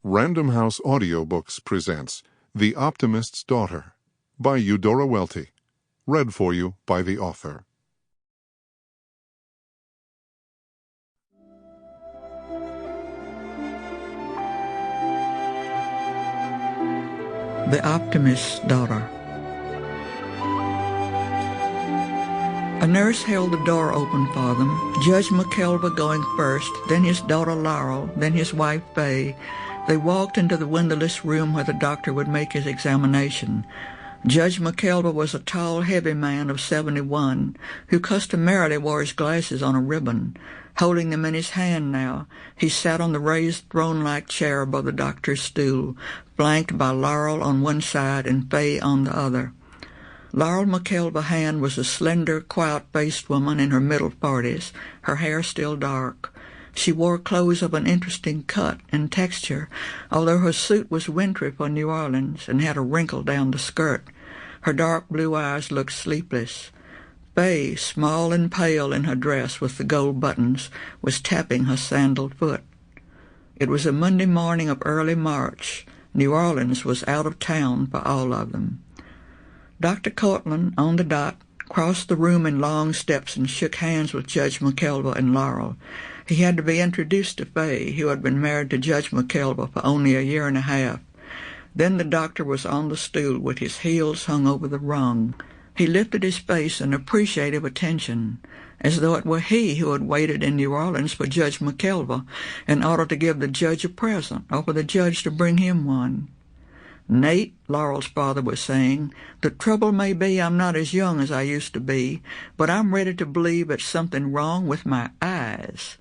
Random House Audiobooks presents The Optimist's Daughter by Eudora Welty. Read for you by the author. The Optimist's Daughter. A nurse held the door open for them, Judge McKelva going first, then his daughter Laurel, then his wife Fay. They walked into the windowless room where the doctor would make his examination. Judge McKelva was a tall, heavy man of 71 who customarily wore his glasses on a ribbon. Holding them in his hand now, he sat on the raised throne-like chair above the doctor's stool, flanked by Laurel on one side and Fay on the other. Laurel McKelva Hand was a slender, quiet-faced woman in her middle 40s, her hair still dark. She wore clothes of an interesting cut and texture, although her suit was wintry for New Orleans and had a wrinkle down the skirt. Her dark blue eyes looked sleepless. Fay, small and pale in her dress with the gold buttons, was tapping her sandaled foot. It was a Monday morning of early March. New Orleans was out of town for all of them. Dr. Cortland, on the dot, crossed the room in long steps and shook hands with Judge McKelva and Laurel. He had to be introduced to Fay, who had been married to Judge McKelva for only a year and a half. Then the doctor was on the stool with his heels hung over the rung. He lifted his face in appreciative attention, as though it were he who had waited in New Orleans for Judge McKelva in order to give the judge a present, or for the judge to bring him one. "Nate," Laurel's father was saying, "the trouble may be I'm not as young as I used to be, but I'm ready to believe it's something wrong with my eyes."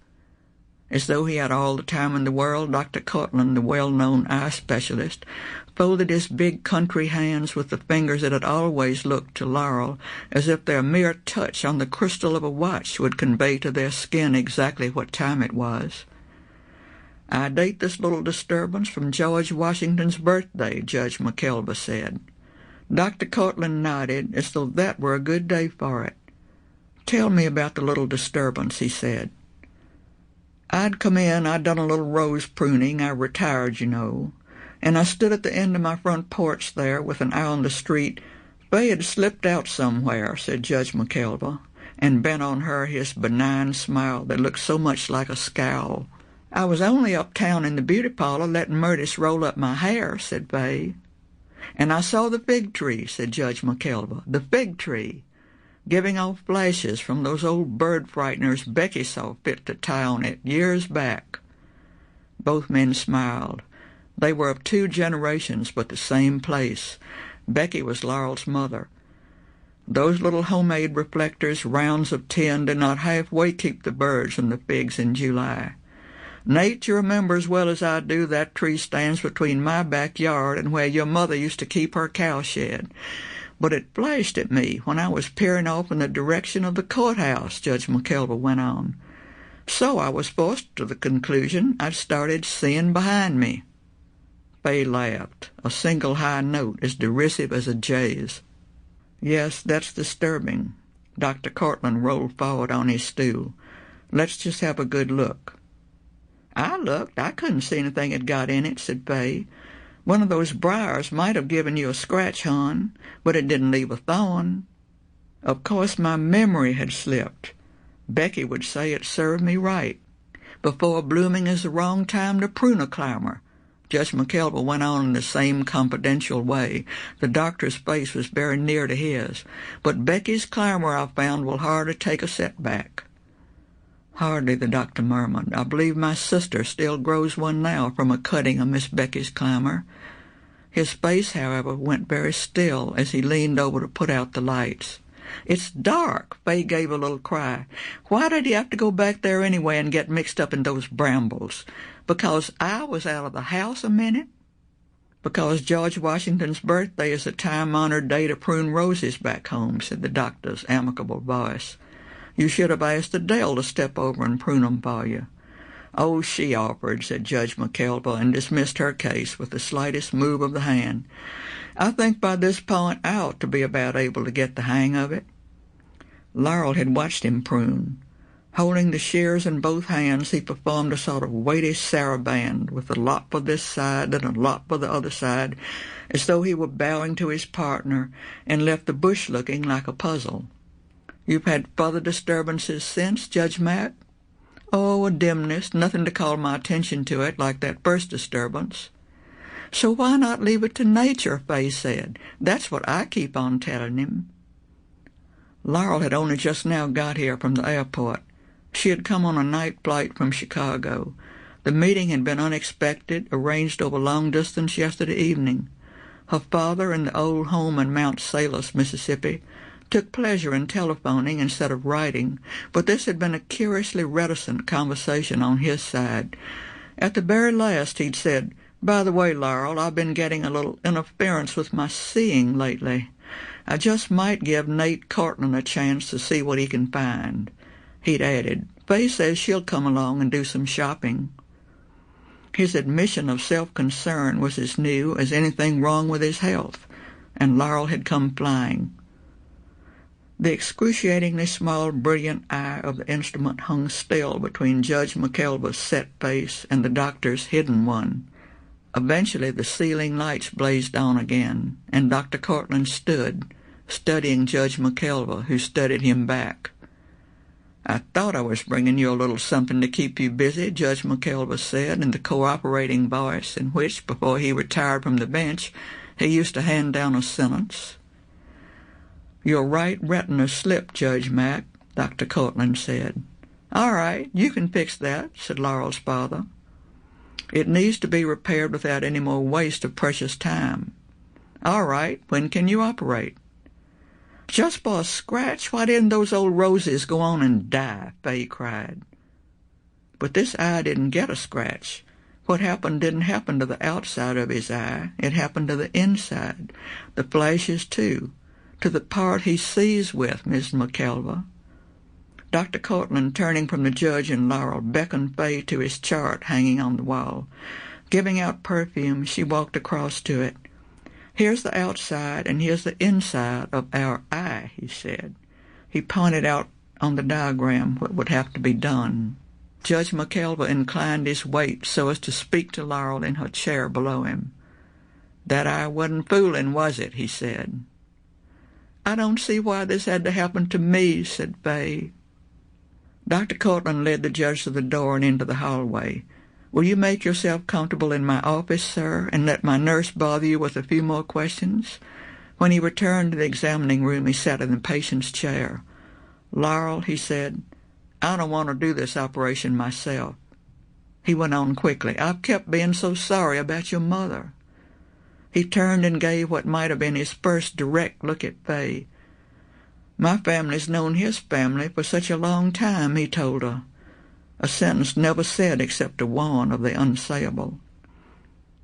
As though he had all the time in the world, Dr. Cortland, the well-known eye specialist, folded his big country hands with the fingers that had always looked to Laurel as if their mere touch on the crystal of a watch would convey to their skin exactly what time it was. "I date this little disturbance from George Washington's birthday," Judge McKelva said. Dr. Cortland nodded as though that were a good day for it. "Tell me about the little disturbance," he said. "I'd come in, I'd done a little rose pruning, I retired, you know, and I stood at the end of my front porch there with an eye on the street. Fay had slipped out somewhere," said Judge McKelva, and bent on her his benign smile that looked so much like a scowl. "I was only uptown in the beauty parlor letting Murtis roll up my hair," said Fay. "And I saw the fig tree," said Judge McKelva, "the fig tree, giving off flashes from those old bird frighteners Becky saw fit to tie on it years back." Both men smiled. They were of two generations, but the same place. Becky was Laurel's mother. Those little homemade reflectors, rounds of tin, did not halfway keep the birds from the figs in July. "Nate, you remember as well as I do that tree stands between my backyard and where your mother used to keep her cowshed. But it flashed at me when I was peering off in the direction of the courthouse," Judge McKelva went on. "So I was forced to the conclusion I'd started seeing behind me." Fay laughed, a single high note as derisive as a jay's. "Yes, that's disturbing." Dr. Cortland rolled forward on his stool. "Let's just have a good look." "I looked. I couldn't see anything had got in it," said Fay. "One of those briars might have given you a scratch, hon, but it didn't leave a thorn." Of course my memory had slipped. Becky would say it served me right. "Before blooming is the wrong time to prune a climber." Judge McKelva went on in the same confidential way. The doctor's face was very near to his. "But Becky's climber, I found, will hardly take a setback." "Hardly," the doctor murmured. "I believe my sister still grows one now from a cutting of Miss Becky's climber." His face, however, went very still as he leaned over to put out the lights. "It's dark," Fay gave a little cry. "Why did he have to go back there anyway and get mixed up in those brambles? Because I was out of the house a minute?" "Because George Washington's birthday is a time-honored day to prune roses back home," said the doctor's amicable voice. "You should have asked Adele to step over and prune 'em for you." "Oh, she offered," said Judge McKelva, and dismissed her case with the slightest move of the hand. "I think by this point I ought to be about able to get the hang of it." Laurel had watched him prune. Holding the shears in both hands, he performed a sort of weighty saraband, with a lot for this side and a lot for the other side, as though he were bowing to his partner, and left the bush looking like a puzzle. "You've had further disturbances since, Judge Mack?" "Oh, a dimness, nothing to call my attention to it like that first disturbance." "So why not leave it to nature?" Fay said. "That's what I keep on telling him." Laurel had only just now got here from the airport. She had come on a night flight from Chicago. The meeting had been unexpected, arranged over long distance yesterday evening. Her father, in the old home in Mount Salus, Mississippi, took pleasure in telephoning instead of writing, but this had been a curiously reticent conversation on his side. At the very last he'd said, "By the way, Laurel, I've been getting a little interference with my seeing lately. I just might give Nate Cortland a chance to see what he can find." He'd added, "Fay says she'll come along and do some shopping." His admission of self-concern was as new as anything wrong with his health, and Laurel had come flying. The excruciatingly small, brilliant eye of the instrument hung still between Judge McKelva's set face and the doctor's hidden one. Eventually the ceiling lights blazed on again, and Dr. Cortland stood, studying Judge McKelva, who studied him back. "I thought I was bringing you a little something to keep you busy," Judge McKelva said in the cooperating voice in which, before he retired from the bench, he used to hand down a sentence. "Your right retina slipped, Judge Mack," Dr. Cortland said. "All right, you can fix that," said Laurel's father. "It needs to be repaired without any more waste of precious time." "All right, when can you operate?" "Just for a scratch? Why didn't those old roses go on and die?" Fay cried. But this eye didn't get a scratch. What happened didn't happen to the outside of his eye. It happened to the inside, the flashes too, to the part he sees with, Miss McKelva. Dr. Cortland, turning from the judge and Laurel, beckoned Fay to his chart hanging on the wall. Giving out perfume, she walked across to it. "Here's the outside and here's the inside of our eye," he said. He pointed out on the diagram what would have to be done. Judge McKelva inclined his weight so as to speak to Laurel in her chair below him. "That eye wasn't fooling, was it?" he said. "I don't see why this had to happen to me," said Fay. Dr. Cortland led the judge to the door and into the hallway. "Will you make yourself comfortable in my office, sir, and let my nurse bother you with a few more questions?" When he returned to the examining room, he sat in the patient's chair. "Laurel," he said, "I don't want to do this operation myself." He went on quickly, "I've kept being so sorry about your mother." He turned and gave what might have been his first direct look at Fay. "My family's known his family for such a long time," he told her. A sentence never said except to warn of the unsayable.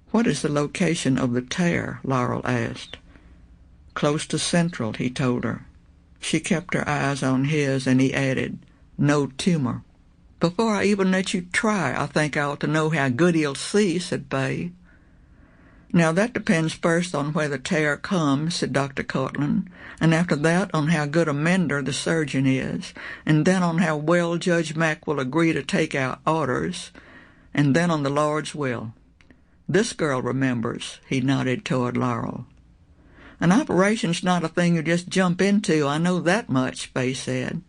"What is the location of the tear?" Laurel asked. "Close to Central," he told her. She kept her eyes on his, and he added, "No tumor." "Before I even let you try, I think I ought to know how good he'll see," said Fay. "Now that depends first on where the tear comes," said Dr. Cortland, "and after that on how good a mender the surgeon is, and then on how well Judge Mack will agree to take our orders, and then on the Lord's will. This girl remembers," he nodded toward Laurel. "An operation's not a thing you just jump into, I know that much," Fay said.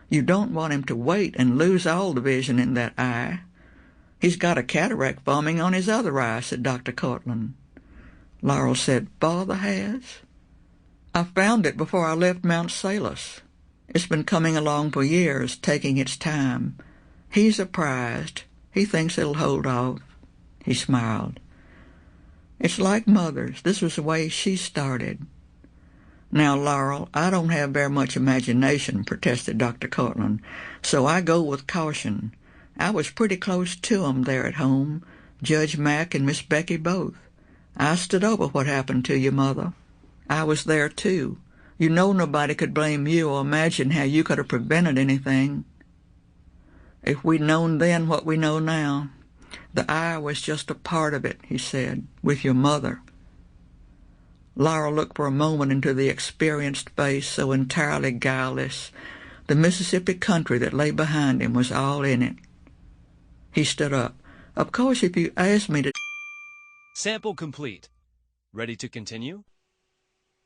"You don't want him to wait and lose all the vision in that eye. He's got a cataract forming on his other eye," said Dr. Cortland. Laurel said, "Father has?" "I found it before I left Mount Salus. It's been coming along for years, taking its time. He's surprised. He thinks it'll hold off." He smiled. "It's like Mother's. This was the way she started." "Now, Laurel, I don't have very much imagination," protested Dr. Cortland, "so I go with caution. I was pretty close to 'em there at home, Judge Mack and Miss Becky both. I stood over what happened to your mother. I was there, too. You know nobody could blame you or imagine how you could have prevented anything. If we'd known then what we know now. The eye was just a part of it," he said, "with your mother." Laurel looked for a moment into the experienced face, so entirely guileless, The Mississippi country that lay behind him was all in it. He stood up. Of course, if you asked me to... Sample complete. Ready to continue?